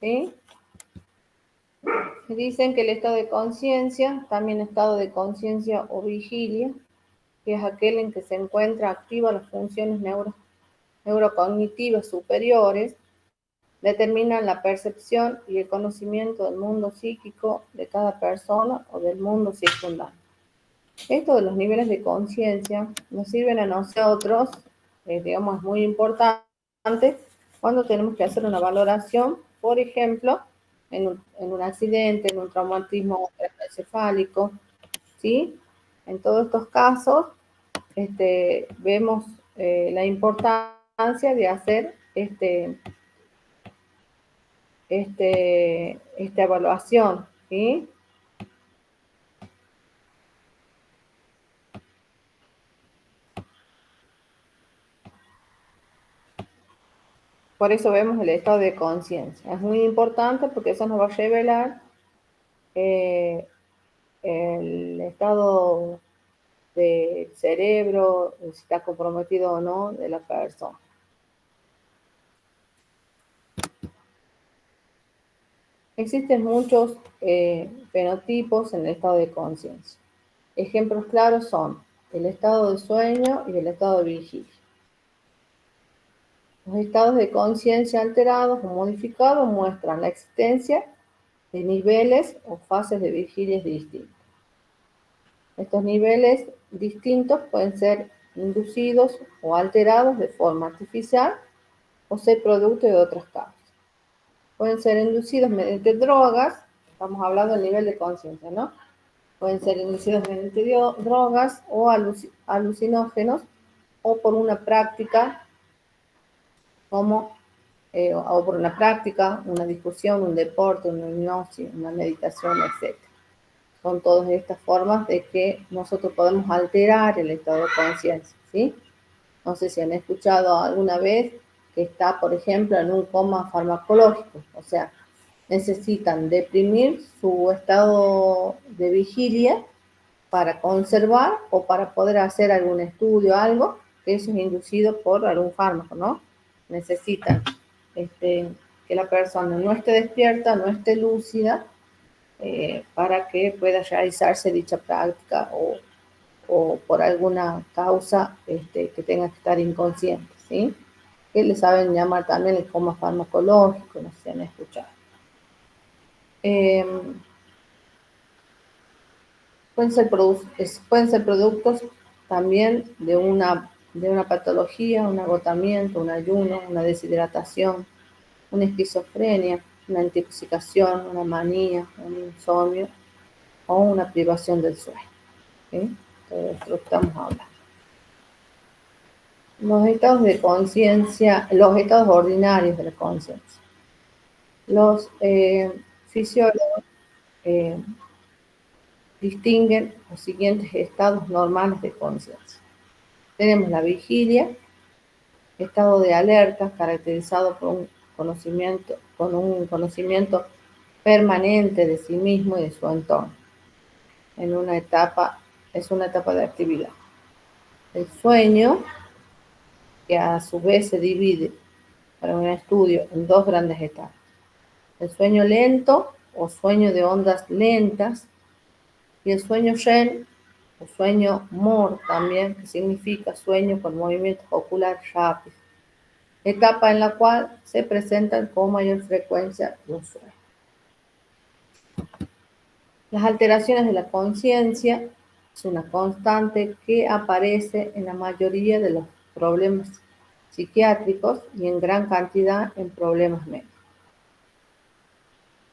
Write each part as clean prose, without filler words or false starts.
¿sí? Dicen que el estado de conciencia, también estado de conciencia o vigilia, que es aquel en que se encuentra activa las funciones neurocognitivas superiores, determinan la percepción y el conocimiento del mundo psíquico de cada persona o del mundo circundante. Esto de los niveles de conciencia nos sirven a nosotros, digamos, es muy importante cuando tenemos que hacer una valoración, por ejemplo, en un accidente, en un traumatismo encefálico, ¿sí? En todos estos casos, vemos la importancia de hacer esta evaluación, ¿sí? Por eso vemos el estado de conciencia. Es muy importante porque eso nos va a revelar eh, el estado del cerebro, si está comprometido o no de la persona. Existen muchos fenotipos en el estado de conciencia. Ejemplos claros son el estado de sueño y el estado de vigilia. Los estados de conciencia alterados o modificados muestran la existencia de niveles o fases de vigilia distintas. Estos niveles distintos pueden ser inducidos o alterados de forma artificial o ser producto de otras causas. Pueden ser inducidos mediante drogas, estamos hablando del nivel de conciencia, ¿no? Pueden ser inducidos mediante drogas o alucinógenos o por una práctica o por una práctica, una discusión, un deporte, una hipnosis, una meditación, etc. Son todas estas formas de que nosotros podemos alterar el estado de conciencia, ¿sí? No sé si han escuchado alguna vez que está, por ejemplo, en un coma farmacológico, o sea, necesitan deprimir su estado de vigilia para conservar o para poder hacer algún estudio, algo, que eso es inducido por algún fármaco, ¿no? Necesitan que la persona no esté despierta, no esté lúcida, para que pueda realizarse dicha práctica o por alguna causa que tenga que estar inconsciente, ¿sí? Que le saben llamar también el coma farmacológico, no sé si han escuchado. Pueden ser productos también de una patología, un agotamiento, un ayuno, una deshidratación, una esquizofrenia, una intoxicación, una manía, un insomnio o una privación del sueño. ¿Sí? Todo esto lo estamos hablando. Los estados de conciencia, los estados ordinarios de la conciencia. Los fisiólogos distinguen los siguientes estados normales de conciencia. Tenemos la vigilia, estado de alerta caracterizado por un conocimiento permanente de sí mismo y de su entorno. Es una etapa de actividad. El sueño, que a su vez se divide para un estudio en dos grandes etapas. El sueño lento o sueño de ondas lentas y el sueño REM o sueño MOR también, que significa sueño con movimientos oculares rápidos. Etapa en la cual se presentan con mayor frecuencia los sueños. Las alteraciones de la conciencia es una constante que aparece en la mayoría de los problemas psiquiátricos y en gran cantidad en problemas médicos.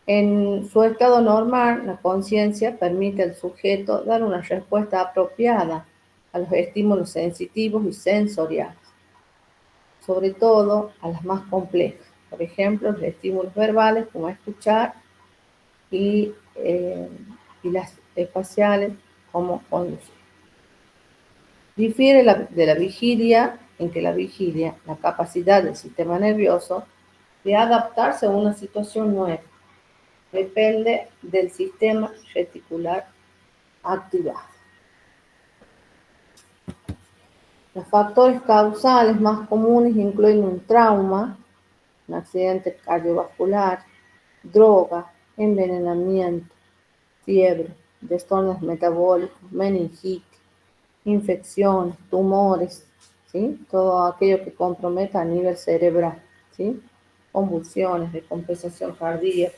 En su estado normal, la conciencia permite al sujeto dar una respuesta apropiada a los estímulos sensitivos y sensoriales, sobre todo a las más complejas, por ejemplo, los estímulos verbales como escuchar y las espaciales como conducir. Difiere de la vigilia en que la vigilia, la capacidad del sistema nervioso de adaptarse a una situación nueva, depende del sistema reticular activado. Los factores causales más comunes incluyen un trauma, un accidente cardiovascular, droga, envenenamiento, fiebre, trastornos metabólicos, meningitis, infecciones, tumores, ¿sí? Todo aquello que comprometa a nivel cerebral, ¿sí? Convulsiones, descompensación cardíaca.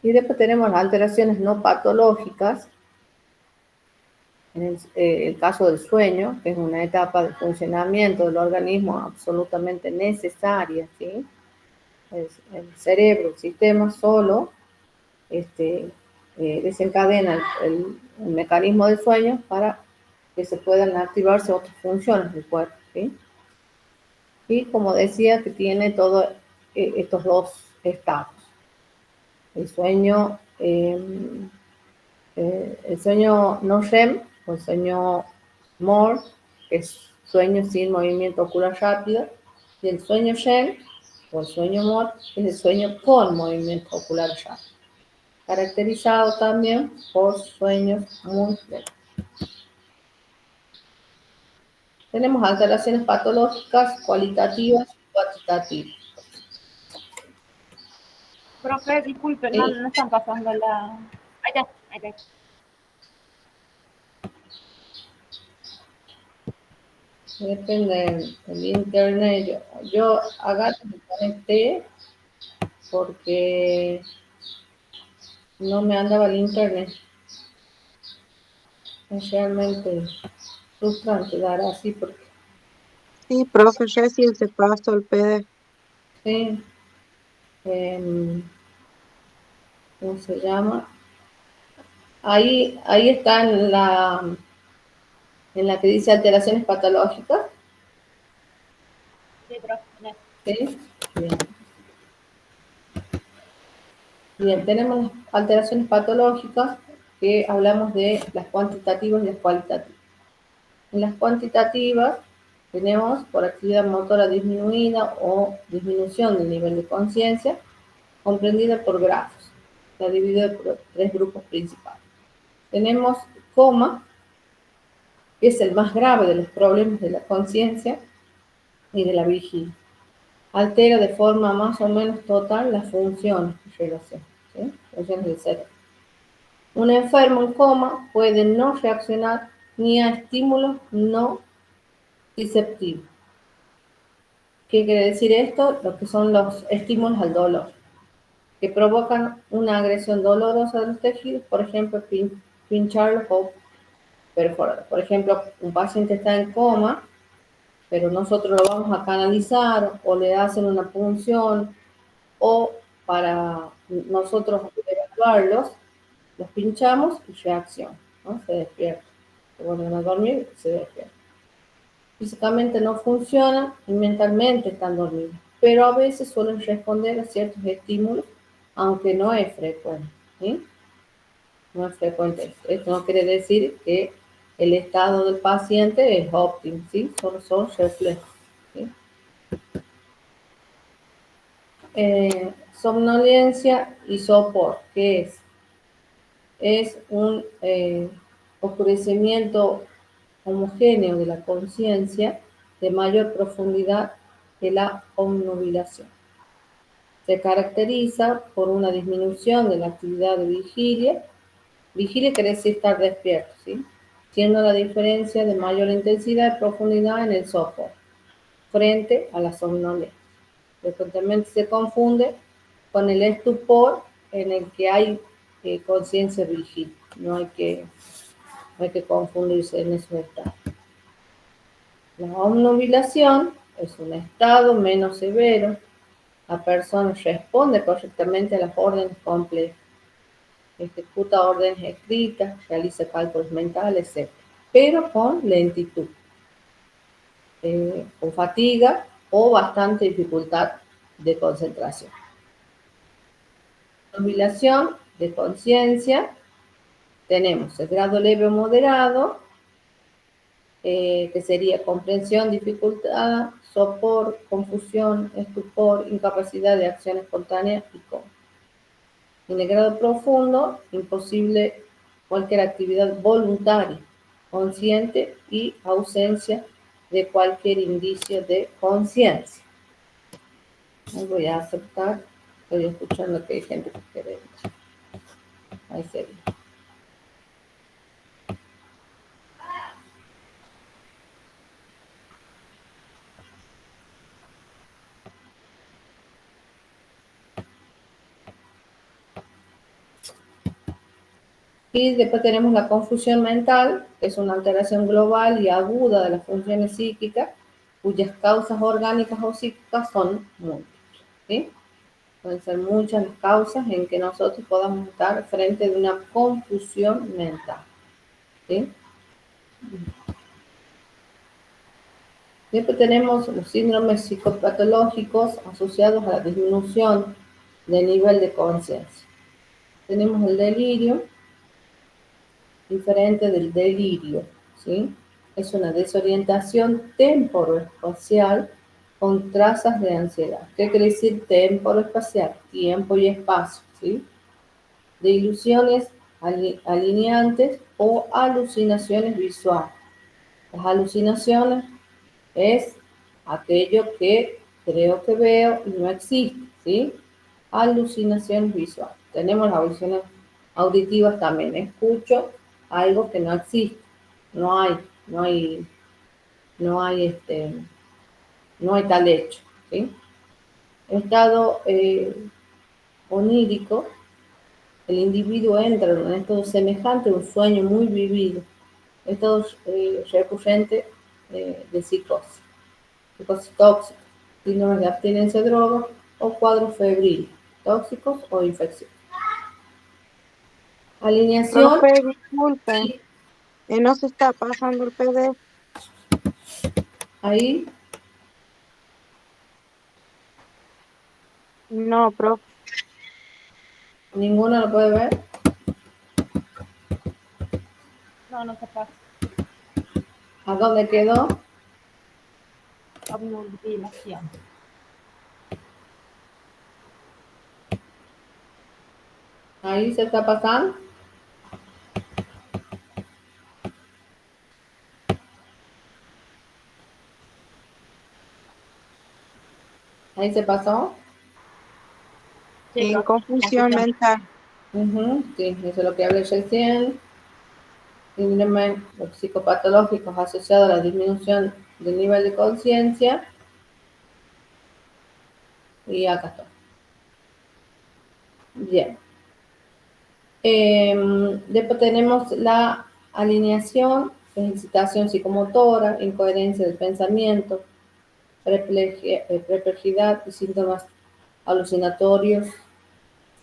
Y después tenemos las alteraciones no patológicas, en el caso del sueño, que es una etapa de funcionamiento del organismo absolutamente necesaria, ¿sí? El cerebro, el sistema solo, desencadena el mecanismo del sueño para que se puedan activarse otras funciones del cuerpo, ¿sí? Y como decía, que tiene todos estos dos estados. El sueño, el sueño no REM, o el sueño MOR, que es sueño sin movimiento ocular rápido, y el sueño REM, o el sueño MOR, es el sueño con movimiento ocular rápido, caracterizado también por sueños muy lentos. Tenemos alteraciones patológicas cualitativas y cuantitativas. Profe, disculpe, no, ¿Sí? no están pasando la... Allá, allá. Depende del internet. Yo acá me conecté porque no me andaba el internet. Es realmente frustrante dar así porque Sí, profe, recién se pasó el PDF. sí, ¿cómo se llama? Ahí está en la que dice alteraciones patológicas. Sí, profe, no. ¿Sí? Bien. Bien, tenemos las alteraciones patológicas que hablamos de las cuantitativas y las cualitativas. En las cuantitativas tenemos por actividad motora disminuida o disminución del nivel de conciencia, comprendida por grafos. Está dividido por tres grupos principales. Tenemos coma, que es el más grave de los problemas de la conciencia y de la vigilia. Altera de forma más o menos total las funciones de relación, ¿sí? Funciones del cerebro. Un enfermo en coma puede no reaccionar ni a estímulos no disceptivos. ¿Qué quiere decir esto? Lo que son los estímulos al dolor, que provocan una agresión dolorosa de los tejidos, por ejemplo, pincharlos o perforar. Por ejemplo, un paciente está en coma, pero nosotros lo vamos a canalizar o le hacen una punción o para nosotros evaluarlos, los pinchamos y reacción, ¿no? Se despierta. Se vuelven a dormir y se despierta. Físicamente no funcionan y mentalmente están dormidos, pero a veces suelen responder a ciertos estímulos, aunque no es frecuente, ¿sí? No es frecuente. Esto no quiere decir que el estado del paciente es óptimo, ¿sí? Solo son reflejos, ¿sí? Somnolencia y sopor, ¿qué es? Es un oscurecimiento homogéneo de la conciencia de mayor profundidad que la obnubilación. Se caracteriza por una disminución de la actividad de vigilia. Vigilia quiere decir estar despierto, ¿sí? Siendo la diferencia de mayor intensidad y profundidad en el sopor frente a la somnolencia. Frecuentemente se confunde con el estupor en el que hay conciencia vigil. No hay que confundirse en esos estados. La obnubilación es un estado menos severo. La persona responde correctamente a las órdenes complejas, ejecuta órdenes escritas, realiza cálculos mentales, etc. Pero con lentitud, con fatiga o bastante dificultad de concentración. Obnubilación de conciencia, tenemos el grado leve o moderado, que sería comprensión, dificultad, sopor, confusión, estupor, incapacidad de acción espontánea y coma. En el grado profundo, imposible cualquier actividad voluntaria, consciente y ausencia de cualquier indicio de conciencia. Voy a aceptar Estoy escuchando que hay gente que quiere entrar. Ahí sería. Y después tenemos la confusión mental, que es una alteración global y aguda de las funciones psíquicas, cuyas causas orgánicas o psíquicas son múltiples. ¿Sí? Pueden ser muchas las causas en que nosotros podamos estar frente a una confusión mental. ¿Sí? Después tenemos los síndromes psicopatológicos asociados a la disminución del nivel de conciencia. Tenemos el delirio, diferente del delirio, ¿sí? Es una desorientación temporoespacial con trazas de ansiedad. ¿Qué quiere decir temporoespacial? Tiempo y espacio, ¿sí? De ilusiones alineantes o alucinaciones visuales. Las alucinaciones es aquello que creo que veo y no existe, ¿sí? Alucinaciones visuales. Tenemos las alucinaciones auditivas también. Escucho algo que no existe. No hay, no hay, no hay, no hay tal hecho, ¿sí? Estado onírico, el individuo entra en un estado semejante a un sueño muy vivido, estado recurrente de psicosis tóxicos, síndromes de abstinencia de drogas o cuadros febriles, tóxicos o infecciones. Alineación, Profe, disculpe, no se está pasando el PDF. ahí No, profe, ninguno lo puede ver. No, no se pasa. ¿A dónde quedó? Obnubilación. Ahí se está pasando. Ahí se pasó. Sí, en profe. confusión mental. Sí, eso es lo que hablé recién. Síndromes psicopatológicos asociados a la disminución del nivel de conciencia. Y acá está. Bien. Después tenemos la alineación, excitación psicomotora, incoherencia del pensamiento, perplejidad y síntomas alucinatorios,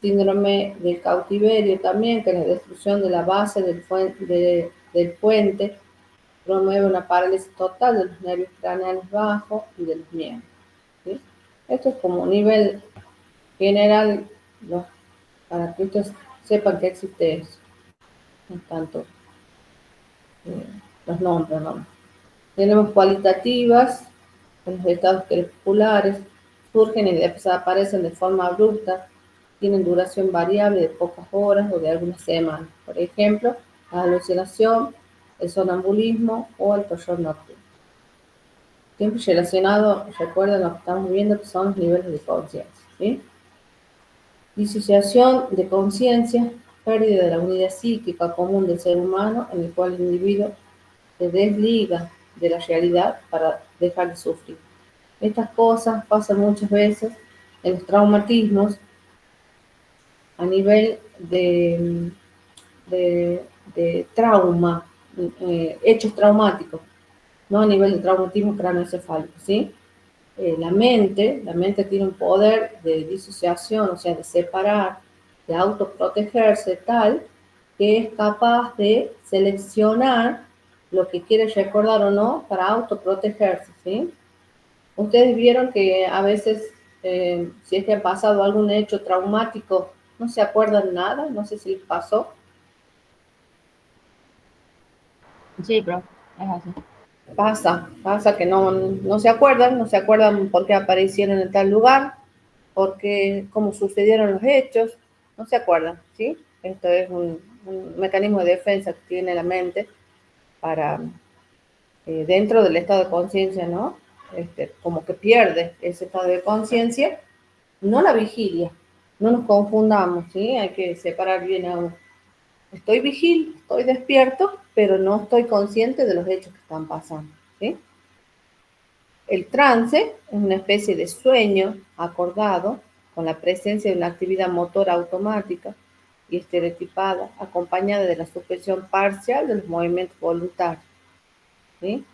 síndrome del cautiverio también, que es la destrucción de la base del puente, promueve una parálisis total de los nervios craneales bajos y de los miembros. ¿Sí? Esto es como nivel general, ¿no? Para que ustedes sepan que existe eso, no tanto los nombres, ¿no? Tenemos cualitativas, los estados crepusculares surgen y desaparecen de forma abrupta, tienen duración variable de pocas horas o de algunas semanas. Por ejemplo, la alucinación, el sonambulismo o el terror nocturno. Siempre relacionado, recuerden lo que estamos viendo, que son los niveles de conciencia. ¿Sí? Disociación de conciencia, pérdida de la unidad psíquica común del ser humano, en el cual el individuo se desliga de la realidad para dejar de sufrir. Estas cosas pasan muchas veces en los traumatismos a nivel de trauma, hechos traumáticos, no a nivel de traumatismo craneoencefálico, ¿sí? La mente tiene un poder de disociación, o sea, de separar, de autoprotegerse tal que es capaz de seleccionar lo que quiere recordar o no para autoprotegerse, ¿sí? Ustedes vieron que a veces, si es que ha pasado algún hecho traumático, no se acuerdan nada, no sé si les pasó. Sí, profe. Es así. Pasa que no se acuerdan por qué aparecieron en tal lugar, cómo sucedieron los hechos, no se acuerdan, ¿sí? Esto es un mecanismo de defensa que tiene la mente para, dentro del estado de conciencia, ¿no? Como que pierde ese estado de conciencia, no la vigilia, No nos confundamos, ¿sí? Hay que separar bien ahora. Estoy vigil, estoy despierto, pero no estoy consciente de los hechos que están pasando, ¿sí? El trance es una especie de sueño acordado con la presencia de una actividad motora automática y estereotipada, acompañada de la suspensión parcial de los movimientos voluntarios, ¿sí?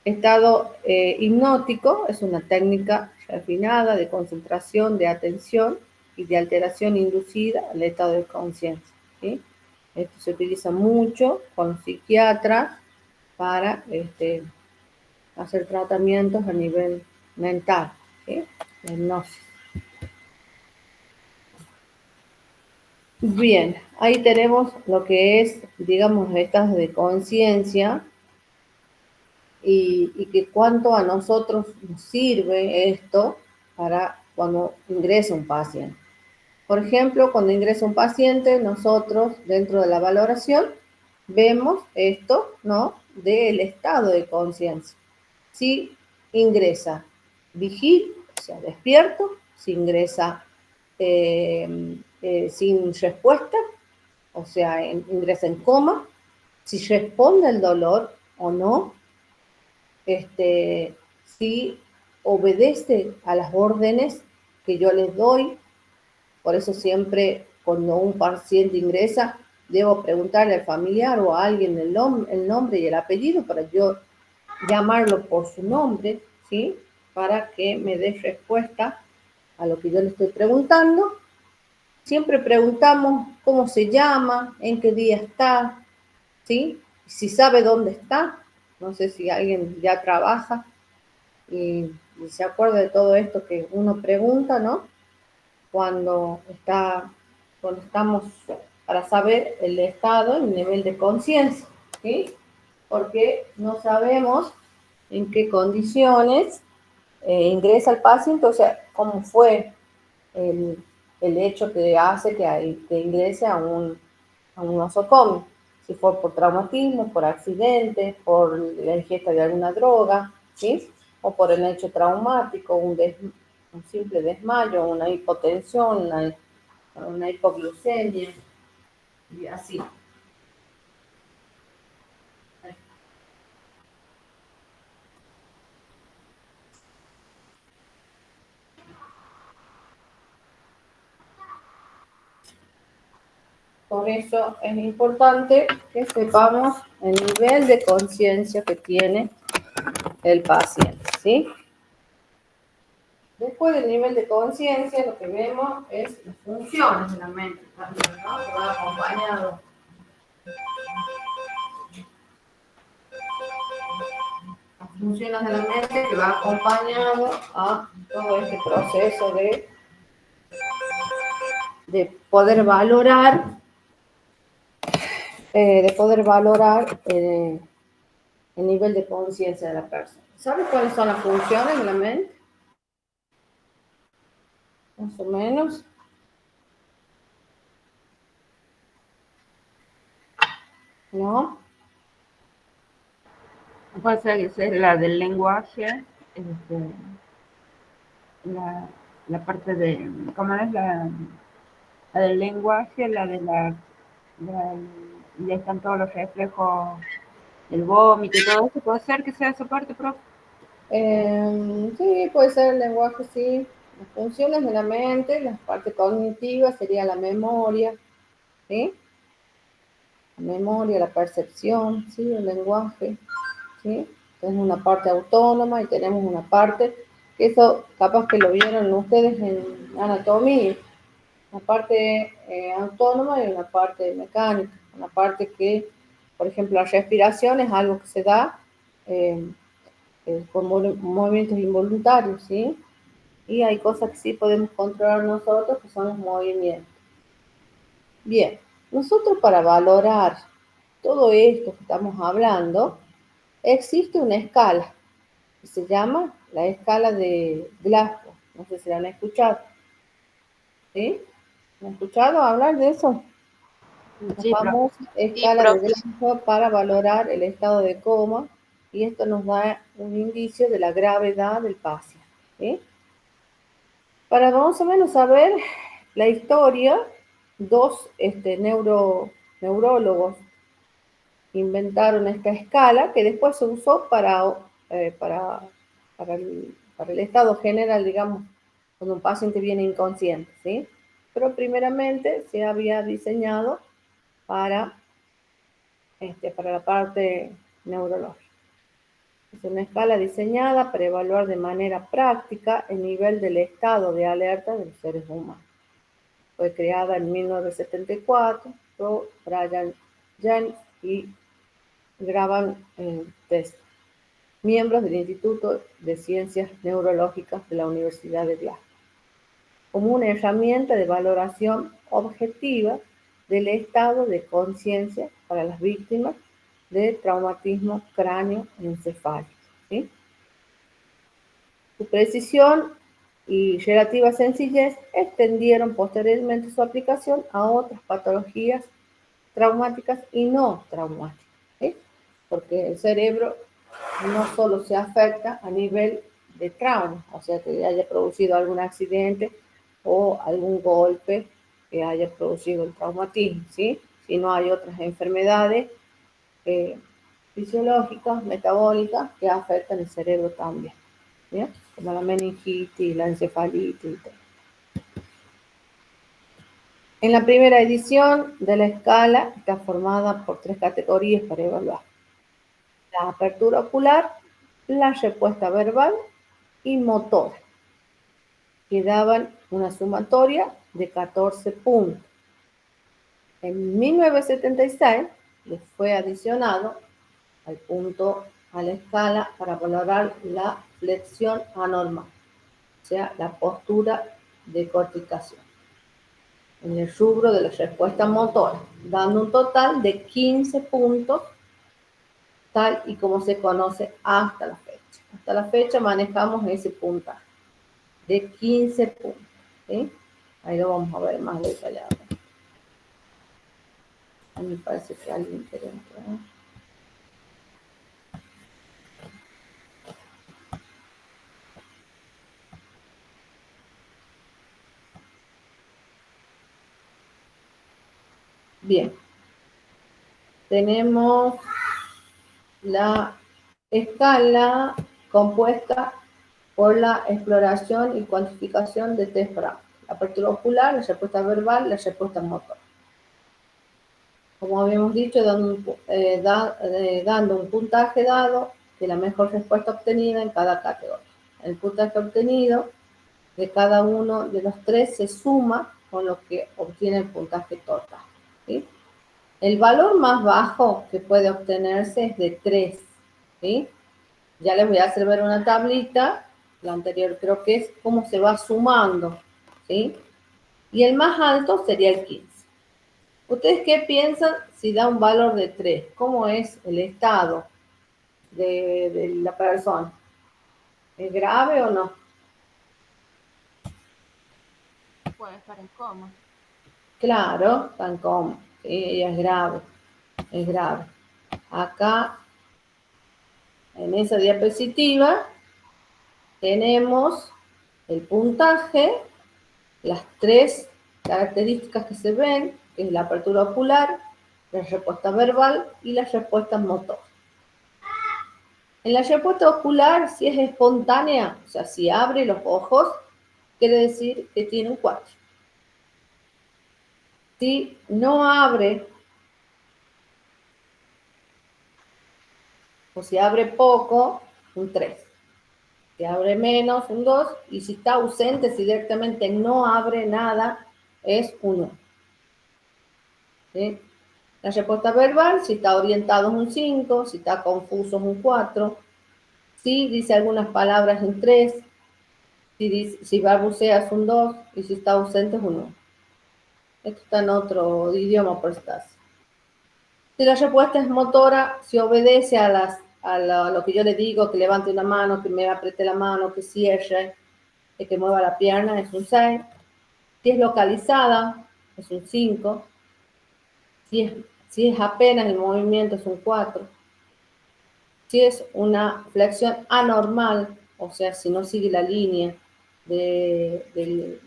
Estado hipnótico es una técnica refinada de concentración, de atención y de alteración inducida al estado de conciencia, ¿sí? Esto se utiliza mucho con los psiquiatras para hacer tratamientos a nivel mental, ¿sí? La hipnosis. Bien, ahí tenemos lo que es, digamos, estados de conciencia y que cuánto a nosotros nos sirve esto para cuando ingresa un paciente. Por ejemplo, cuando ingresa un paciente, nosotros dentro de la valoración vemos esto, ¿no? Del estado de conciencia. Si ingresa vigil, o sea, despierto, si ingresa sin respuesta, o sea, ingresa en coma, si responde al dolor o no, si obedece a las órdenes que yo les doy. Por eso siempre cuando un paciente ingresa, debo preguntarle al familiar o a alguien el nombre y el apellido para yo llamarlo por su nombre, ¿sí? Para que me dé respuesta a lo que yo le estoy preguntando. Siempre preguntamos cómo se llama, en qué día está, ¿sí? Si sabe dónde está. No sé si alguien ya trabaja y se acuerda de todo esto que uno pregunta, ¿no? Cuando estamos para saber el estado, el nivel de conciencia, ¿sí? Porque no sabemos en qué condiciones ingresa el paciente, o sea, cómo fue el, el hecho que hace que ingrese a un nosocomio, si fue por traumatismo, por accidente, por la ingesta de alguna droga, ¿sí? O por el hecho traumático, un simple desmayo, una hipotensión, una hipoglucemia, y así. Por eso es importante que sepamos el nivel de conciencia que tiene el paciente, ¿sí? Después del nivel de conciencia, lo que vemos es las funciones de la mente también, ¿no? Que va acompañado. Las funciones de la mente que va acompañado a todo este proceso de poder valorar, el nivel de conciencia de la persona. ¿Sabe cuáles son las funciones de la mente? Más o menos. ¿No? Puede ser que sea la del lenguaje, este, la, la parte de, ¿cómo es? La del lenguaje, y ahí están todos los reflejos, el vómito y todo eso. Puede ser que sea esa parte, profe. Sí, puede ser el lenguaje, sí. Las funciones de la mente, la parte cognitiva sería la memoria, ¿sí? La memoria, la percepción, ¿sí? El lenguaje, ¿sí? Entonces una parte autónoma y tenemos una parte, que eso capaz que lo vieron ustedes en anatomía, una parte autónoma y una parte mecánica, una parte que, por ejemplo, la respiración es algo que se da eh, con movimientos involuntarios, ¿sí? Y hay cosas que sí podemos controlar nosotros, que son los movimientos. Bien, nosotros para valorar todo esto que estamos hablando, existe una escala que se llama la escala de Glasgow. No sé si la han escuchado. ¿Sí? ¿Han escuchado hablar de eso? La Sí, profe. famosa Sí, escala de profe. Glasgow para valorar el estado de coma y esto nos da un indicio de la gravedad del paciente. ¿Sí? Para más o menos saber la historia, dos neurólogos inventaron esta escala que después se usó para el estado general, digamos, cuando un paciente viene inconsciente, ¿sí? Pero primeramente se había diseñado para la parte neurológica. Es una escala diseñada para evaluar de manera práctica el nivel del estado de alerta de los seres humanos. Fue creada en 1974 por Brian Jennings y Graham Test, miembros del Instituto de Ciencias Neurológicas de la Universidad de Glasgow, como una herramienta de valoración objetiva del estado de conciencia para las víctimas de traumatismo cráneoencefálico, ¿sí? Su precisión y relativa sencillez extendieron posteriormente su aplicación a otras patologías traumáticas y no traumáticas, ¿sí? Porque el cerebro no solo se afecta a nivel de trauma, o sea, que haya producido algún accidente o algún golpe que haya producido el traumatismo, ¿sí? Sino hay otras enfermedades fisiológicas, metabólicas, que afectan el cerebro también, ¿sí? Como la meningitis, la encefalitis y todo. En la primera edición de la escala está formada por 3 categorías para evaluar: la apertura ocular, la respuesta verbal y motora, que daban una sumatoria de 14 puntos. En 1976 les fue adicionado al punto a la escala para valorar la flexión anormal, o sea, la postura de corticación, en el rubro de la respuesta motora, dando un total de 15 puntos, tal y como se conoce hasta la fecha. Hasta la fecha manejamos ese puntaje de 15 puntos, ¿sí? Ahí lo vamos a ver más detallado. A mí me parece que alguien quiere entrar. Bien, tenemos la escala compuesta por la exploración y cuantificación de 3 parámetros: la apertura ocular, la respuesta verbal, la respuesta motora. Como habíamos dicho, dando un puntaje dado de la mejor respuesta obtenida en cada categoría. El puntaje obtenido de cada uno de los 3 se suma con lo que obtiene el puntaje total, ¿sí? El valor más bajo que puede obtenerse es de 3, ¿sí? Ya les voy a hacer ver una tablita, la anterior creo que es cómo se va sumando, ¿sí? Y el más alto sería el 15. ¿Ustedes qué piensan si da un valor de 3? ¿Cómo es el estado de la persona? ¿Es grave o no? Puede estar en coma. Claro, tan cómodo. Sí, es grave, es grave. Acá, en esa diapositiva, tenemos el puntaje, las 3 características que se ven, que es la apertura ocular, la respuesta verbal y la respuesta motora. En la respuesta ocular, si es espontánea, o sea, si abre los ojos, quiere decir que tiene un 4. Si no abre, o si abre poco, un 3. Si abre menos, un 2. Y si está ausente, si directamente no abre nada, es un 1. ¿Sí? La respuesta verbal, si está orientado, es un 5. Si está confuso, es un 4. Si dice algunas palabras, un 3. Si balbucea, es un 2. Y si está ausente, es un 1. Esto está en otro idioma, por estar. Si la respuesta es motora, si obedece a lo que yo le digo, que levante una mano, que me apriete la mano, que cierre, que mueva la pierna, es un 6. Si es localizada, es un 5. Si es apenas el movimiento, es un 4. Si es una flexión anormal, o sea, si no sigue la línea, del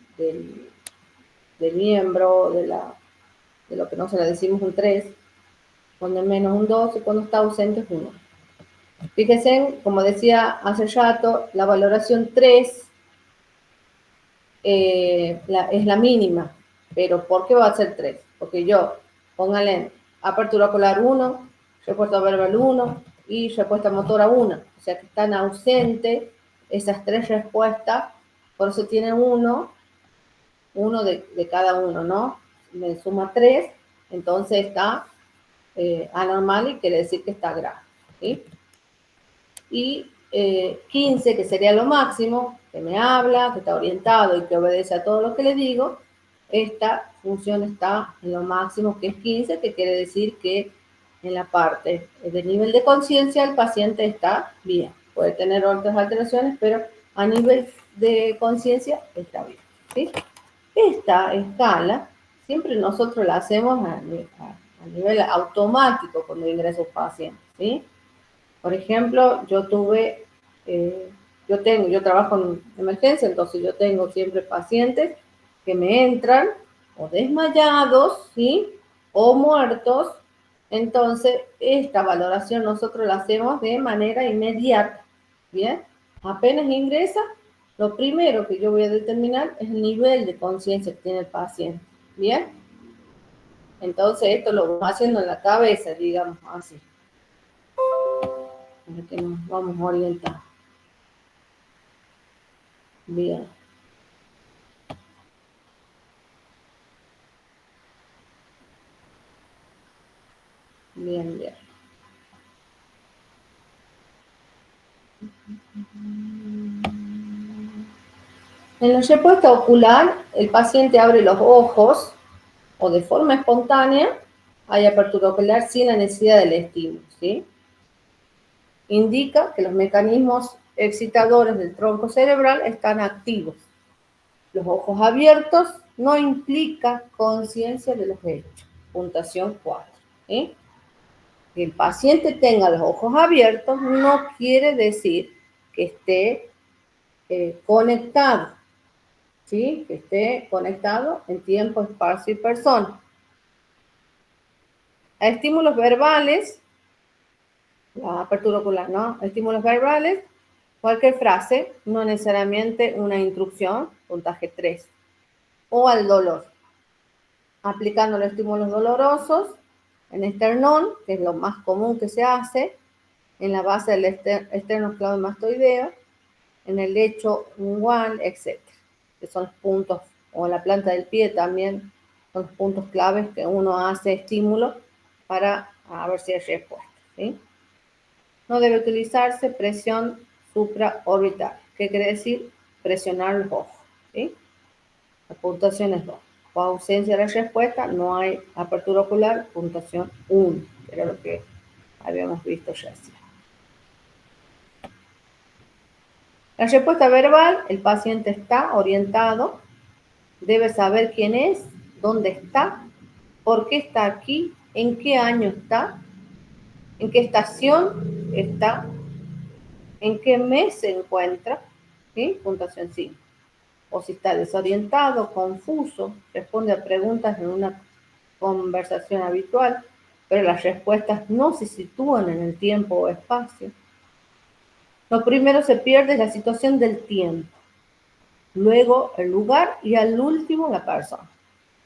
miembro, de lo que no se le decimos un 3, cuando es menos un 2 y cuando está ausente es 1. Fíjense, como decía hace rato, la valoración 3 es la mínima. Pero ¿por qué va a ser 3? Porque yo, póngale apertura ocular 1, respuesta verbal 1 y respuesta motora 1. O sea que están ausentes esas 3 respuestas, por eso tienen 1 de cada uno, ¿no? Me suma 3, entonces está anormal y quiere decir que está grave, ¿sí? Y 15, que sería lo máximo, que me habla, que está orientado y que obedece a todo lo que le digo, esta función está en lo máximo, que es 15, que quiere decir que en la parte de nivel de conciencia el paciente está bien. Puede tener otras alteraciones, pero a nivel de conciencia está bien, ¿sí? Esta escala siempre nosotros la hacemos a nivel automático cuando ingresa un paciente, ¿sí? Por ejemplo, yo trabajo en emergencia, entonces yo tengo siempre pacientes que me entran o desmayados, ¿sí? O muertos. Entonces, esta valoración nosotros la hacemos de manera inmediata, ¿bien? Apenas ingresa, lo primero que yo voy a determinar es el nivel de conciencia que tiene el paciente, ¿bien? Entonces, esto lo vamos haciendo en la cabeza, digamos así, para que nos vamos a orientar. Bien. Bien, bien. En la respuesta ocular, el paciente abre los ojos o de forma espontánea hay apertura ocular sin la necesidad del estímulo, ¿sí? Indica que los mecanismos excitadores del tronco cerebral están activos. Los ojos abiertos no implica conciencia de los hechos. Puntuación 4. ¿Sí? Que el paciente tenga los ojos abiertos no quiere decir que esté conectado, ¿sí? Que esté conectado en tiempo, espacio y persona. A estímulos verbales, la apertura ocular, ¿no? A estímulos verbales, cualquier frase, no necesariamente una instrucción, puntaje 3. O al dolor, aplicando los estímulos dolorosos en esternón, que es lo más común que se hace, en la base del esternocleidomastoideo, en el lecho lingual, etc. Que son los puntos, o en la planta del pie también, son los puntos claves que uno hace estímulo para ver si hay respuesta, ¿sí? No debe utilizarse presión supraorbital. ¿Qué quiere decir? Presionar los ojos, ¿sí? La puntuación es 2. Con ausencia de respuesta, no hay apertura ocular, puntuación 1, que era lo que habíamos visto recién. La respuesta verbal, el paciente está orientado, debe saber quién es, dónde está, por qué está aquí, en qué año está, en qué estación está, en qué mes se encuentra, ¿sí? Puntuación 5. O si está desorientado, confuso, responde a preguntas en una conversación habitual, pero las respuestas no se sitúan en el tiempo o espacio. Lo primero se pierde es la situación del tiempo, luego el lugar y al último la persona.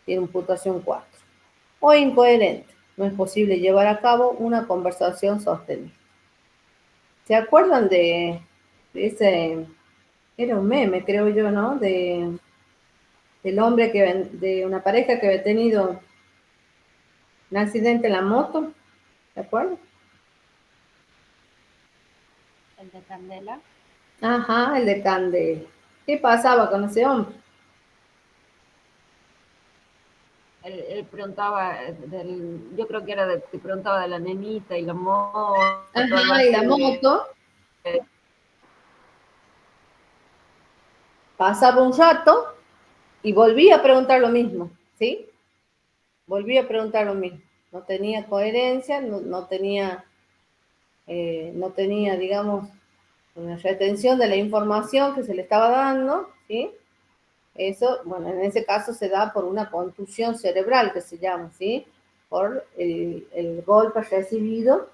Tiene puntuación 4. O incoherente, no es posible llevar a cabo una conversación sostenida. ¿Se acuerdan de ese? Era un meme, creo yo, ¿no? Del hombre de una pareja que había tenido un accidente en la moto, ¿de acuerdo? El de Candela. Ajá, el de Candela. ¿Qué pasaba con ese hombre? Él preguntaba, yo creo que era que preguntaba de la nenita y la moto. Ajá, y la moto. Pasaba un rato y volvía a preguntar lo mismo, ¿sí? Volvía a preguntar lo mismo. No tenía coherencia, no tenía, digamos, una retención de la información que se le estaba dando, ¿sí? Eso, bueno, en ese caso se da por una contusión cerebral que se llama, ¿sí? Por el golpe recibido,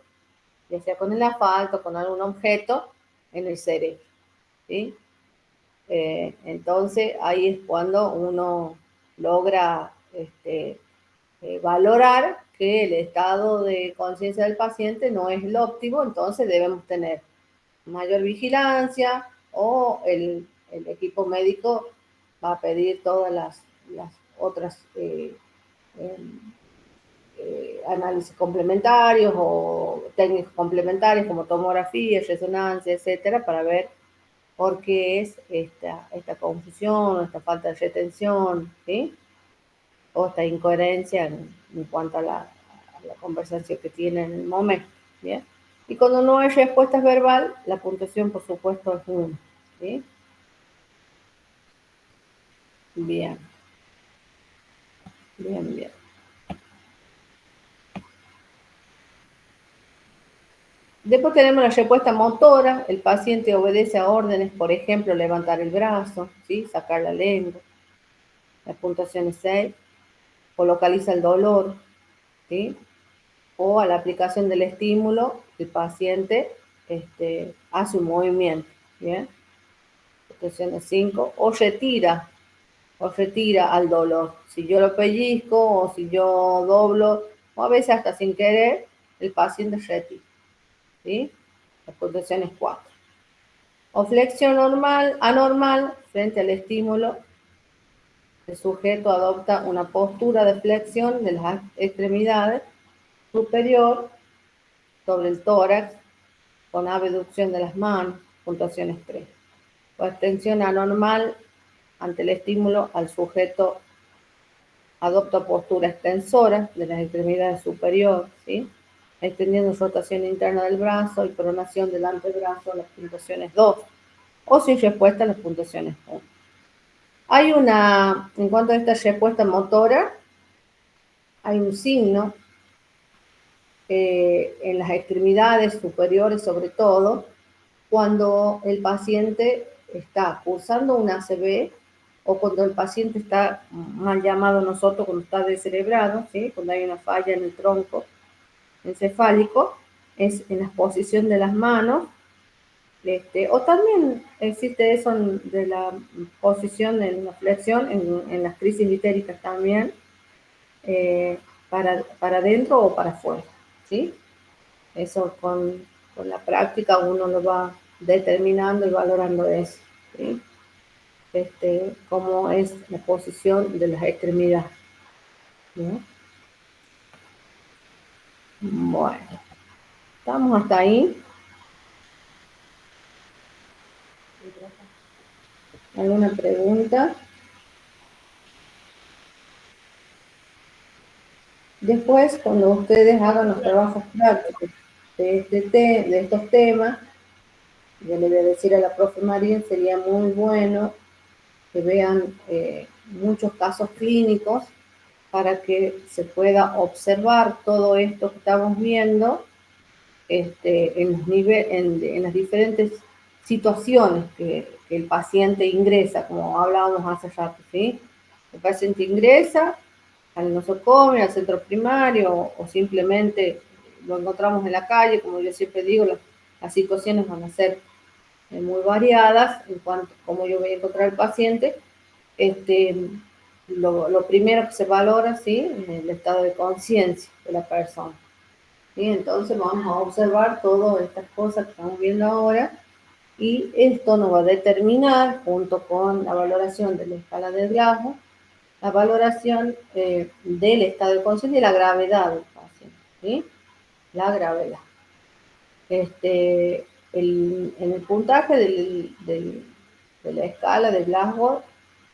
ya sea con el asfalto, con algún objeto, en el cerebro, ¿sí? Entonces ahí es cuando uno logra valorar que el estado de conciencia del paciente no es el óptimo, entonces debemos tener mayor vigilancia o el equipo médico va a pedir todas las otras análisis complementarios o técnicas complementarias como tomografía, resonancia, etcétera, para ver por qué es esta confusión, esta falta de retención, ¿sí? O esta incoherencia en cuanto a la conversación que tiene en el momento, ¿bien? Y cuando no hay respuesta verbal, la puntuación, por supuesto, es 1, ¿sí? Bien, bien, bien. Después tenemos la respuesta motora. El paciente obedece a órdenes, por ejemplo, levantar el brazo, ¿sí? Sacar la lengua. La puntuación es 6. O localiza el dolor, ¿sí? O a la aplicación del estímulo, el paciente hace un movimiento, ¿bien? Puntuación es 5. O retira al dolor. Si yo lo pellizco o si yo doblo, o a veces hasta sin querer, el paciente retira, ¿sí? La puntuación es 4. O flexión anormal frente al estímulo, el sujeto adopta una postura de flexión de las extremidades superior sobre el tórax con abducción de las manos, puntuación 3. O extensión anormal ante el estímulo, al sujeto adopta postura extensora de las extremidades superiores, ¿sí? Extendiendo rotación interna del brazo y pronación del antebrazo, las puntuaciones 2. O sin respuesta, las puntuaciones 1. Hay en cuanto a esta respuesta motora, hay un signo en las extremidades superiores, sobre todo, cuando el paciente está cursando un ACV o cuando el paciente está, mal llamado nosotros, cuando está descerebrado, ¿sí? Cuando hay una falla en el tronco encefálico, es en la posición de las manos, o también existe eso de la posición en la flexión, en las crisis litéricas también, para adentro o para afuera, ¿sí? Eso con la práctica uno lo va determinando y valorando eso, ¿sí? Cómo es la posición de las extremidades, ¿no? Bueno, estamos hasta ahí. ¿Alguna pregunta? Después, cuando ustedes hagan los trabajos prácticos de estos temas, yo le voy a decir a la profe María, sería muy bueno que vean muchos casos clínicos para que se pueda observar todo esto que estamos viendo en las diferentes situaciones que el paciente ingresa, como hablábamos hace rato, ¿sí? El paciente ingresa al nosocomio, al centro primario, o simplemente lo encontramos en la calle, como yo siempre digo, las situaciones van a ser muy variadas en cuanto a cómo yo voy a encontrar al paciente. Lo primero que se valora, ¿sí? Es el estado de conciencia de la persona. ¿Sí? Entonces vamos a observar todas estas cosas que estamos viendo ahora y esto nos va a determinar, junto con la valoración de la escala de Glasgow, la valoración del estado de conciencia y la gravedad del paciente, ¿sí? La gravedad. En el puntaje de la escala de Glasgow,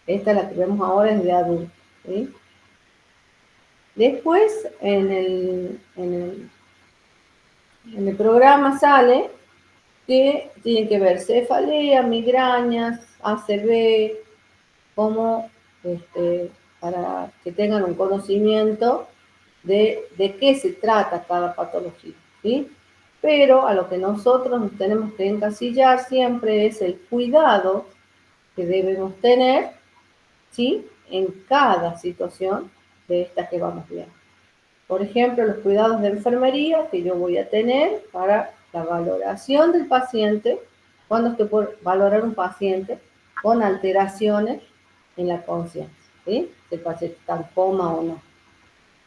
esta es la que vemos ahora, es de adulto, ¿sí? Después, en el programa sale que tienen que ver cefalea, migrañas, ACV, como para que tengan un conocimiento de qué se trata cada patología, ¿sí? Pero a lo que nosotros nos tenemos que encasillar siempre es el cuidado que debemos tener, ¿sí?, en cada situación de estas que vamos viendo. Por ejemplo, los cuidados de enfermería que yo voy a tener para la valoración del paciente, cuando estoy por valorar un paciente con alteraciones en la conciencia, ¿sí? Si el paciente está en coma o no.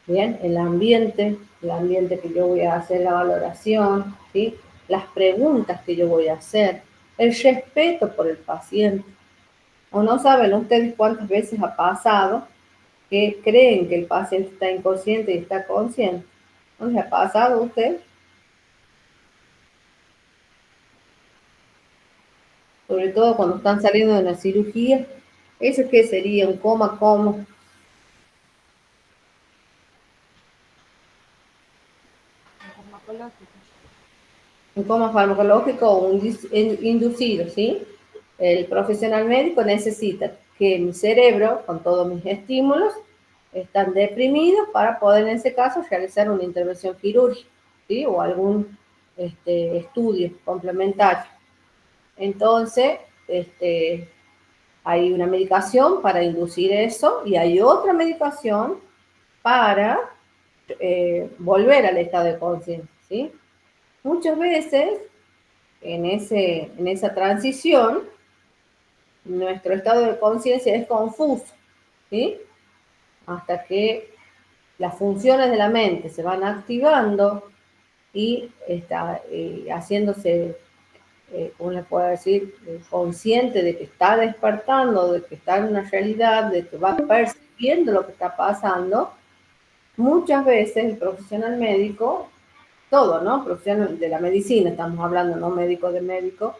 Bien, el ambiente que yo voy a hacer la valoración, ¿sí?, las preguntas que yo voy a hacer, el respeto por el paciente. O no saben ustedes cuántas veces ha pasado que creen que el paciente está inconsciente y está consciente. ¿No les ha pasado a usted? Sobre todo cuando están saliendo de una cirugía. ¿Eso qué sería? ¿Un coma cómo? Farmacológico. Un coma farmacológico o un inducido, ¿sí? El profesional médico necesita que mi cerebro, con todos mis estímulos, están deprimidos para poder, en ese caso, realizar una intervención quirúrgica, ¿sí?, o algún estudio complementario. Entonces, hay una medicación para inducir eso y hay otra medicación para volver al estado de conciencia, ¿sí? Muchas veces en esa transición nuestro estado de conciencia es confuso, ¿sí?, hasta que las funciones de la mente se van activando y está haciéndose, ¿cómo le puedo decir?, consciente de que está despertando, de que está en una realidad, de que va percibiendo lo que está pasando. Muchas veces el profesional médico, todo, ¿no?, profesional de la medicina, estamos hablando, no médico de médico,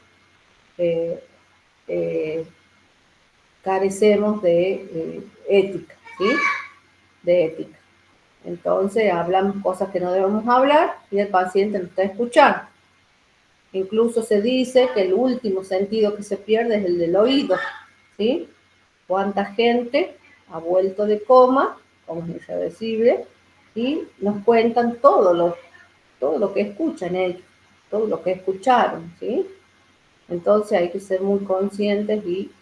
eh, eh, carecemos de ética, ¿sí?, de ética. Entonces hablamos cosas que no debemos hablar y el paciente no está escuchando. Incluso se dice que el último sentido que se pierde es el del oído, ¿sí? ¿Cuánta gente ha vuelto de coma, como es irreversible, y nos cuentan todo lo que escuchan ellos, todo lo que escucharon, ¿sí? Entonces hay que ser muy conscientes y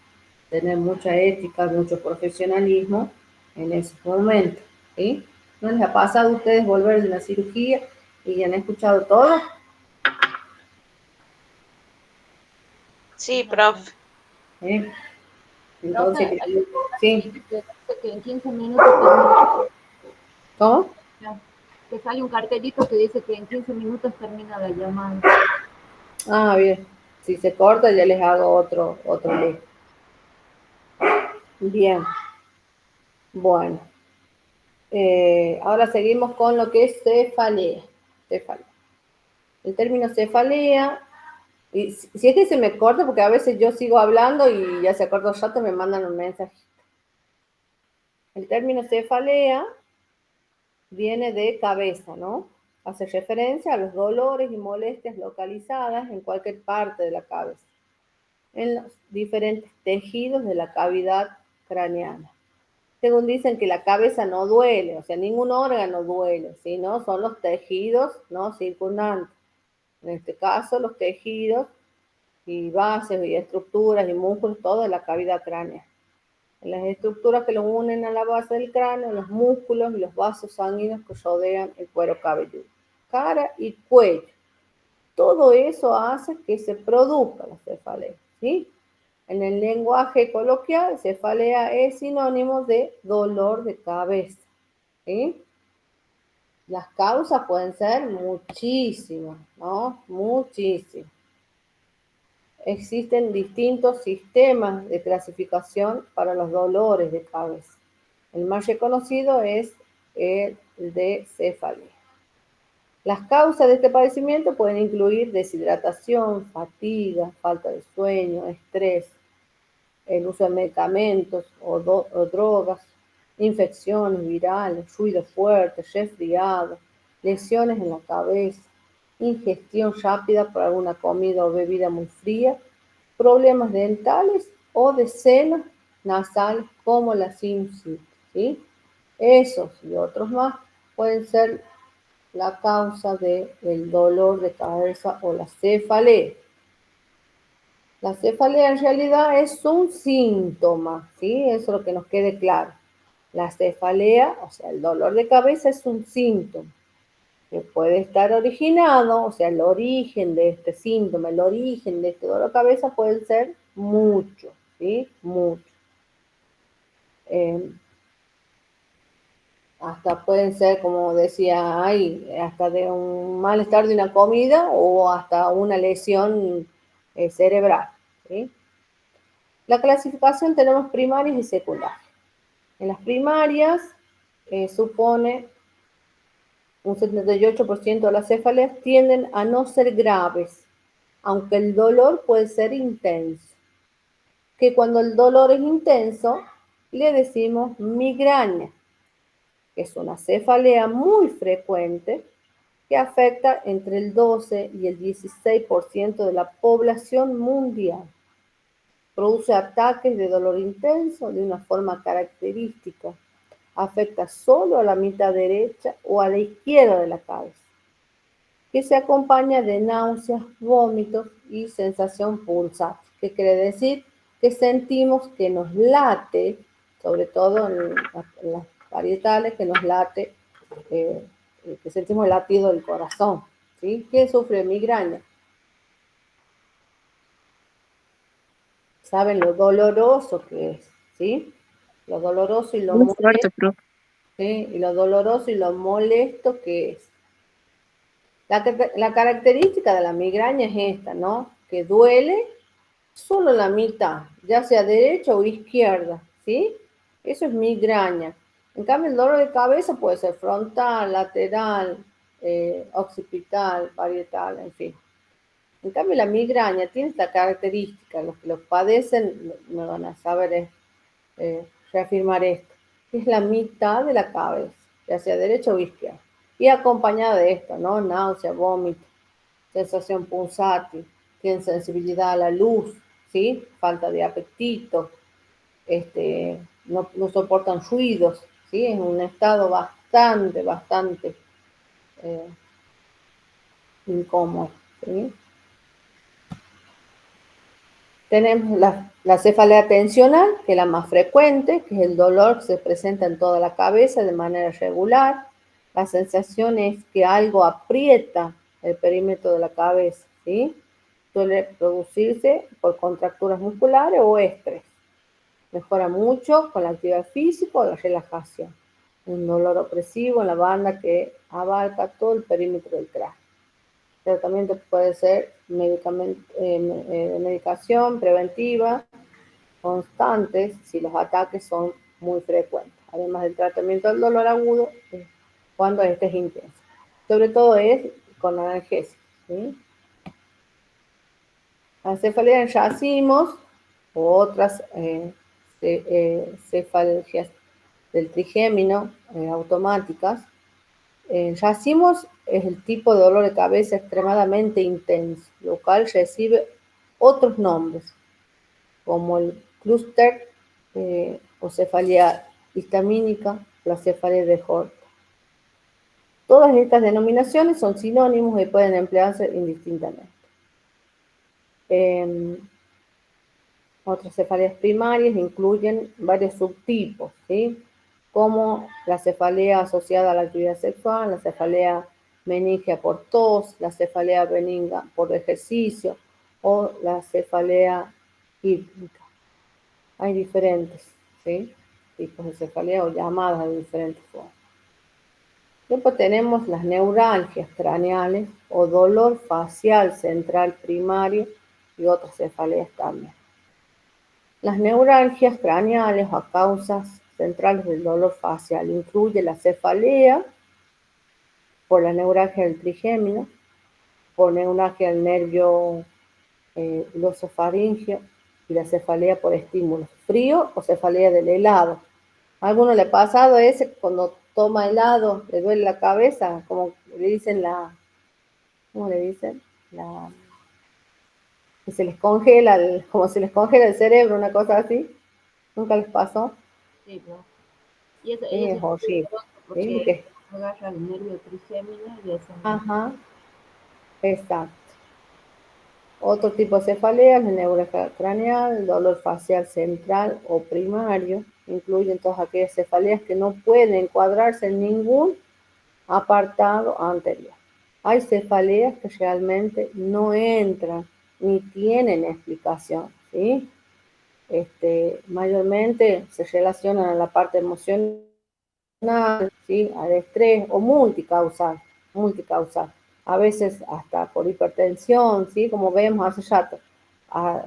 tener mucha ética, mucho profesionalismo en ese momento, ¿sí? ¿No les ha pasado a ustedes volver de una cirugía y han escuchado todo? Sí, profe. ¿Sí? Entonces, Profe, sí, que dice que en 15 minutos termina. ¿cómo? Que sale un cartelito que dice que en 15 minutos termina la llamada. Ah, bien. Si se corta, ya les hago otro link. Bien. Bueno. Ahora seguimos con lo que es cefalea. Cefalea. El término cefalea, y si es que se me corta, porque a veces yo sigo hablando y ya se corta el rato, me mandan un mensaje. El término cefalea viene de cabeza, ¿no? Hace referencia a los dolores y molestias localizadas en cualquier parte de la cabeza, en los diferentes tejidos de la cavidad craneana. Según dicen que la cabeza no duele, o sea, ningún órgano duele, sino son los tejidos, ¿no?, circundantes. En este caso, los tejidos y bases y estructuras y músculos, todo de la cavidad craneana. En las estructuras que lo unen a la base del cráneo, los músculos y los vasos sanguíneos que rodean el cuero cabelludo, cara y cuello. Todo eso hace que se produzca la cefalea, ¿sí? En el lenguaje coloquial, cefalea es sinónimo de dolor de cabeza, ¿sí? Las causas pueden ser muchísimas, ¿no? Muchísimas. Existen distintos sistemas de clasificación para los dolores de cabeza. El más reconocido es el de cefalea. Las causas de este padecimiento pueden incluir deshidratación, fatiga, falta de sueño, estrés, el uso de medicamentos o drogas, infecciones virales, ruido fuerte, resfriado, lesiones en la cabeza, ingestión rápida por alguna comida o bebida muy fría, problemas dentales o de seno nasal como la sinusitis, ¿sí? Esos y otros más pueden ser la causa del dolor de cabeza o la cefalea. La cefalea en realidad es un síntoma, ¿sí? Eso es lo que nos quede claro. La cefalea, o sea, el dolor de cabeza es un síntoma que puede estar originado, o sea, el origen de este síntoma, el origen de este dolor de cabeza puede ser mucho, ¿sí? Mucho. Hasta pueden ser, como decía, hasta de un malestar de una comida o hasta una lesión cerebral, ¿sí? La clasificación tenemos primarias y secundarias. En las primarias supone un 78% de las cefaleas tienden a no ser graves, aunque el dolor puede ser intenso. Que cuando el dolor es intenso, le decimos migraña, que es una cefalea muy frecuente que afecta entre el 12 y el 16% de la población mundial. Produce ataques de dolor intenso de una forma característica. Afecta solo a la mitad derecha o a la izquierda de la cabeza, que se acompaña de náuseas, vómitos y sensación pulsante. ¿Qué quiere decir? Que sentimos que nos late, sobre todo en las parietales, que nos late, que sentimos el latido del corazón. ¿Sí? ¿Quién sufre migraña? Saben lo doloroso que es, ¿sí? Lo doloroso y lo Muy molesto, fuerte, profe. ¿sí? Y lo doloroso y lo molesto que es. La característica de la migraña es esta, ¿no? Que duele solo la mitad, ya sea derecha o izquierda, ¿sí? Eso es migraña. En cambio, el dolor de cabeza puede ser frontal, lateral, occipital, parietal, en fin. En cambio, la migraña tiene esta característica, los que lo padecen me van a saber reafirmar esto, es la mitad de la cabeza, ya sea derecha o izquierda, y acompañada de esto, ¿no? Náusea, vómito, sensación punzátil, tienen sensibilidad a la luz, ¿sí? Falta de apetito, no soportan ruidos, ¿sí? Es un estado bastante eh, incómodo, ¿sí? Tenemos la cefalea tensional, que es la más frecuente, que es el dolor que se presenta en toda la cabeza de manera regular. La sensación es que algo aprieta el perímetro de la cabeza, ¿sí? Suele producirse por contracturas musculares o estrés. Mejora mucho con la actividad física o la relajación. Un dolor opresivo en la banda que abarca todo el perímetro del cráneo. El tratamiento puede ser medicación preventiva constantes si los ataques son muy frecuentes, además del tratamiento del dolor agudo cuando este es intenso. Sobre todo es con analgésicos, ¿sí? La cefalea en racimos o otras cefalgias del trigémino automáticas. En racimos es el tipo de dolor de cabeza extremadamente intenso, lo cual recibe otros nombres, como el clúster o cefalea histamínica, la cefalea de Hort. Todas estas denominaciones son sinónimos y pueden emplearse indistintamente. Otras cefaleas primarias incluyen varios subtipos, ¿sí? Como la cefalea asociada a la actividad sexual, la cefalea meningia por tos, la cefalea benigna por ejercicio o la cefalea hídrica. Hay diferentes, ¿sí? Tipos de cefalea o llamadas de diferentes formas. Después tenemos las neuralgias craneales o dolor facial central primario y otras cefaleas también. Las neuralgias craneales o causas centrales del dolor facial incluyen la cefalea por la neuralgia del trigémino, por neuralgia del nervio glosofaringeo y la cefalea por estímulos frío o cefalea del helado. ¿A alguno le ha pasado ese cuando toma helado, le duele la cabeza? Como le dicen ¿cómo le dicen? Que se les congela, como se les congela el cerebro, una cosa así. ¿Nunca les pasó? Sí, ¿no? Y eso Sí, es es horrible. ¿Sí? porque agarra el nervio trigémino y eso. Ajá, exacto. Otro tipo de cefalea es la neuralgia craneal, el dolor facial central o primario. Incluyen todas aquellas cefaleas que no pueden encuadrarse en ningún apartado anterior. Hay cefaleas que realmente no entran ni tienen explicación, ¿sí? Mayormente se relacionan a la parte emocional, ¿sí? Al estrés o multicausal. A veces hasta por hipertensión, ¿sí? Como vemos hace rato.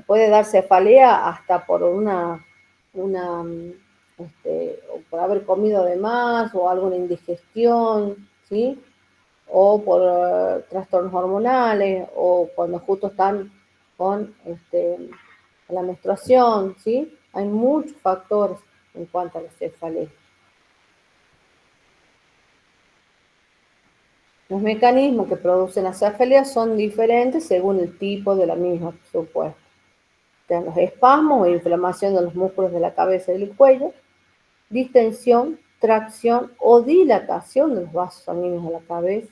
Puede dar cefalea hasta por una o por haber comido de más o alguna indigestión, ¿sí? O por trastornos hormonales o cuando justo están con la menstruación, ¿sí? Hay muchos factores en cuanto a la cefalea. Los mecanismos que producen la cefalea son diferentes según el tipo de la misma, por supuesto. Los espasmos o inflamación de los músculos de la cabeza y del cuello, distensión, tracción o dilatación de los vasos sanguíneos de la cabeza,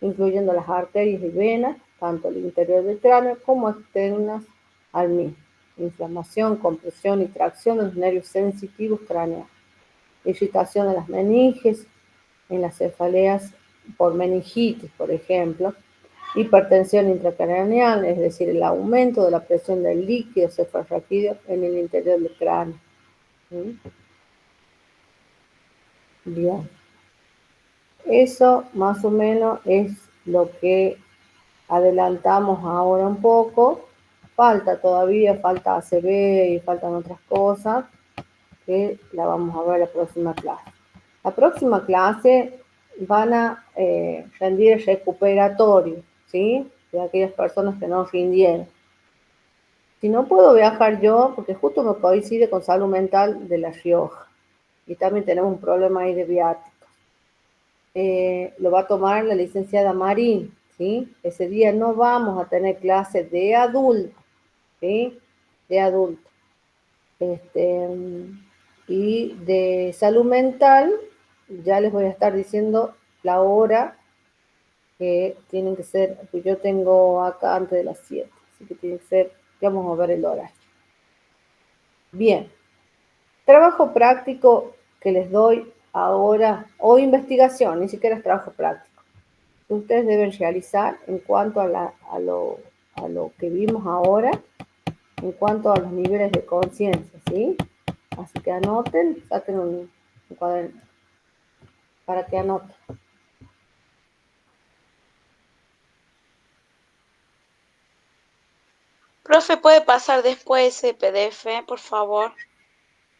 incluyendo las arterias y venas, tanto al interior del cráneo como externas al mismo. Inflamación, compresión y tracción de los nervios sensitivos craneales. Irritación de las meninges en las cefaleas por meningitis, por ejemplo. Hipertensión intracraneal, es decir, el aumento de la presión del líquido cefalorraquídeo en el interior del cráneo. ¿Sí? Bien. Eso más o menos es lo que adelantamos ahora un poco. Falta ACV y faltan otras cosas que la vamos a ver la próxima clase. La próxima clase van a rendir el recuperatorio, ¿sí? De aquellas personas que no rindieron. Si no puedo viajar yo, porque justo me coincide con salud mental de La Rioja, y también tenemos un problema ahí de viáticos. Lo va a tomar la licenciada Marín, ¿sí? Ese día no vamos a tener clases de adultos, ¿sí? De adultos. Y de salud mental, ya les voy a estar diciendo la hora que tienen que ser, pues yo tengo acá antes de las 7, así que tiene que ser, vamos a ver el horario. Bien, trabajo práctico que les doy ahora, o investigación, ni siquiera es trabajo práctico, que ustedes deben realizar en cuanto a lo que vimos ahora, en cuanto a los niveles de conciencia, ¿sí? Así que anoten, saquen un cuaderno para que anoten. Profe, ¿puede pasar después ese PDF, por favor?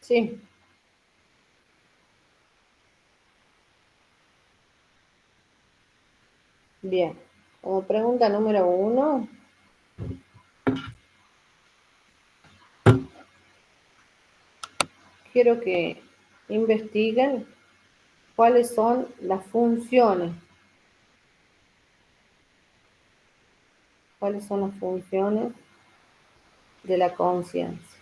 Sí. Bien. Como pregunta número 1, quiero que investiguen cuáles son las funciones. ¿Cuáles son las funciones de la conciencia?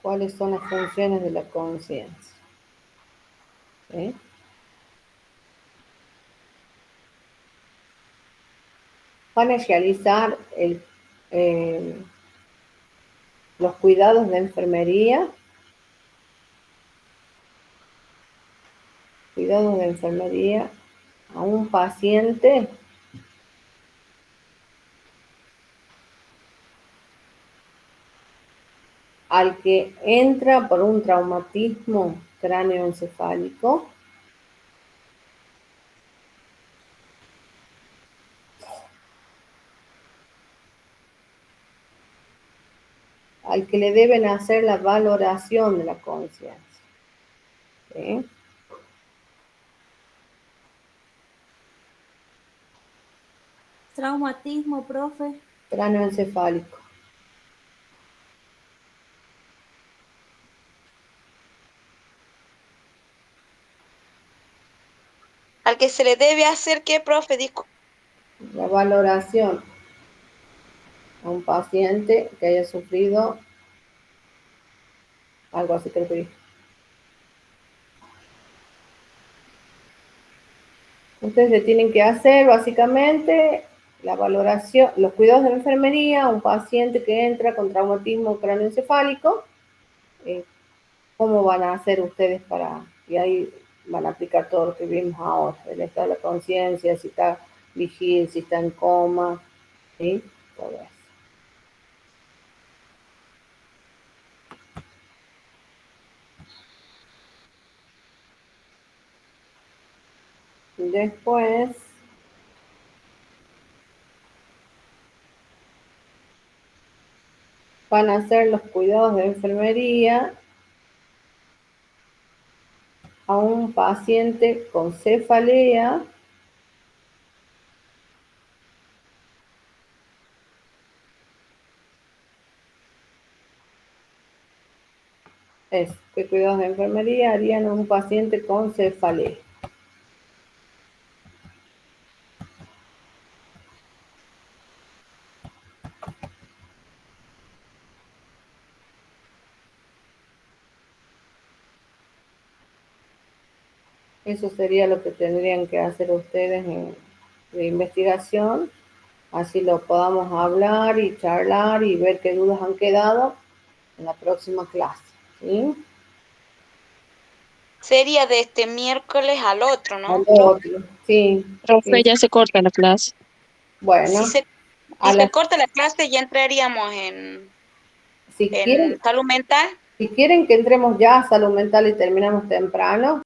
¿Cuáles son las funciones de la conciencia? ¿Sí? Van a realizar los cuidados de enfermería. Cuidados de enfermería a un paciente al que entra por un traumatismo cráneoencefálico, al que le deben hacer la valoración de la conciencia. ¿Sí? Traumatismo, profe. Cráneoencefálico. Al que se le debe hacer, ¿qué, profe? La valoración. a un paciente que haya sufrido algo así, creo que dije. Ustedes le tienen que hacer básicamente la valoración, los cuidados de enfermería a un paciente que entra con traumatismo cráneoencefálico. ¿Cómo van a hacer ustedes para...? Y ahí van a aplicar todo lo que vimos ahora, el estado de la conciencia, si está vigil, si está en coma, ¿sí? Todo eso. Después van a hacer los cuidados de enfermería a un paciente con cefalea ¿qué cuidados de enfermería harían a un paciente con cefalea? Eso sería lo que tendrían que hacer ustedes de investigación, así lo podamos hablar y charlar y ver qué dudas han quedado en la próxima clase, ¿sí? Sería de este miércoles al otro, Al ¿no? otro, sí. Profe, Sí. ya se corta la clase. Bueno, Si se corta la clase, ya entraríamos si en salud mental. quieren que entremos ya a salud mental y terminamos temprano,